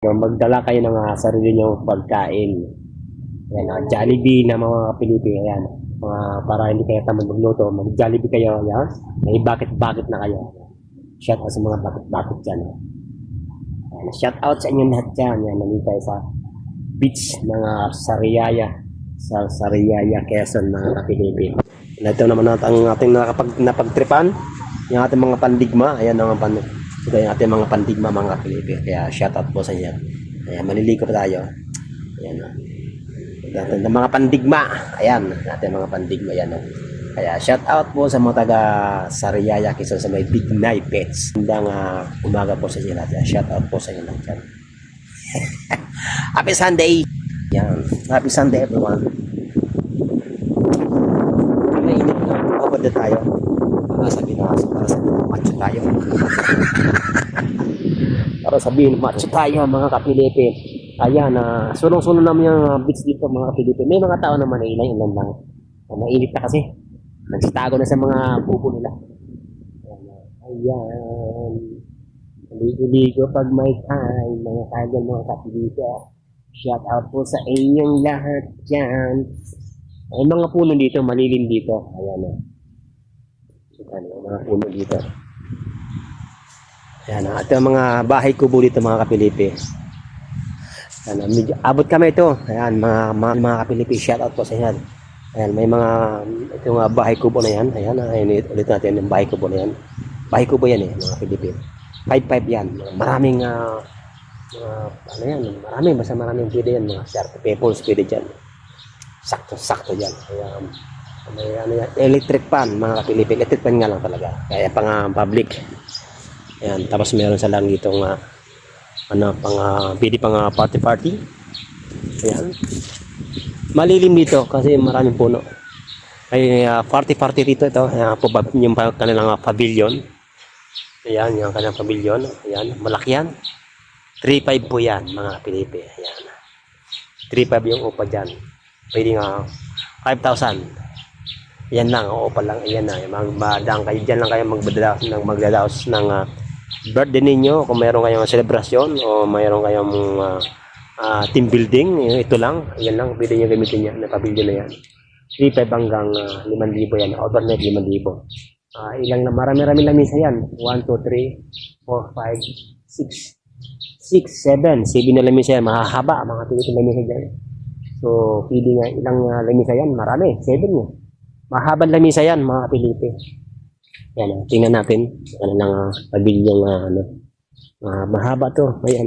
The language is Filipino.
So, magdala kayo ng sarili nyo pagkain. Ayan, Jollibee na mga Pilipino. Ayan. Para hindi kayo tamad magluto, mag-Jollibee kayo. Ayan. May bakit-bakit na kayo. Shout out sa mga bakit-bakit dyan. Ayan, shout out sa inyo lahat dyan. Ayan, nandito tayo sa beach ng Sariaya. Sa Sariaya, Quezon, mga Pilipino. Ito naman ang ating napagtripan. Yung ating mga pandigma. Ayan ang ito yung ating mga pandigma, mga Pilipino. Kaya shout out po sa inyo. Ayan, maliligo pa tayo. Ayan. Natin ng mga pandigma. Ayan, natin mga pandigma yan. Kaya shout out po sa mga taga Sariaya, Quezon, sa may Big Night Pets. Hanggang umaga po sa inyo natin. Shout out po sa inyo natin. Happy Sunday! Yan. Happy Sunday everyone. Mainit na. Kapag na tayo. Para sabihin macho tayo. Para sabihin macho tayo, mga kapilipin. Ayan, sulong-sulong naman yung beach dito, mga Pilipino. May mga tao naman na ilan lang. Mainit na kasi. Nagsitago na sa mga kubo nila. Ayan. Ligo-ligo pag may time, mga kagal, mga kapilipin. Shout out po sa inyong lahat dyan. Ay, mga puno dito, malilim dito. Ayan o. Mga puno dito. Ayan o. Ito ang mga bahay kubo dito, mga kapilipi. Medyo abot kami ito. Ayan, mga kapilipi, shout out po sa inyo. Ayan, may mga itong bahay kubo na yan. Ayan, ulit natin yung bahay kubo na yan. Bahay kubo yan eh, mga kapilipi. 5-5 yan. Maraming ano yan, maraming pwede yan, mga sharp peoples pwede dyan. Sakto dyan. Kaya, may ano yan, electric fan, mga kapilipi. Electric fan nga lang talaga. Kaya pang public. Ayan, tapos meron sa lang ditong pwede pang party. Ayan. Malilim dito kasi maraming puno. Ay party dito ito. Yung kanilang pavilion. Ayan, yung kanilang pavilion. Ayan, malaki yan. 3.5 po yan, mga Pilipi. Ayan. 3.5 yung upa dyan. Pwede nga 5,000. Yan lang, upa lang. Ayan na. Magdaan kayo dyan lang kayo magdadaos ng birthday ninyo, kung mayroon kayong selebrasyon o mayroon kayong team building, ito lang, yan lang, pwede nyo gamitin yan, na pavilion na yan. 3.5 hanggang 5,000 yan, overnight 5,000. Ilang na, marami lamisa yan, 1, 2, 3, 4, 5, 6, 7 na lamisa yan, mahahaba, mga pinitong lamisa dyan. So, pwede nga, ilang lamisa yan, marami, 7 yan. Mahabang lamisa yan, mga Pilipi. Yan, tingnan natin. Ano lang pavilion mahaba to. Ayan.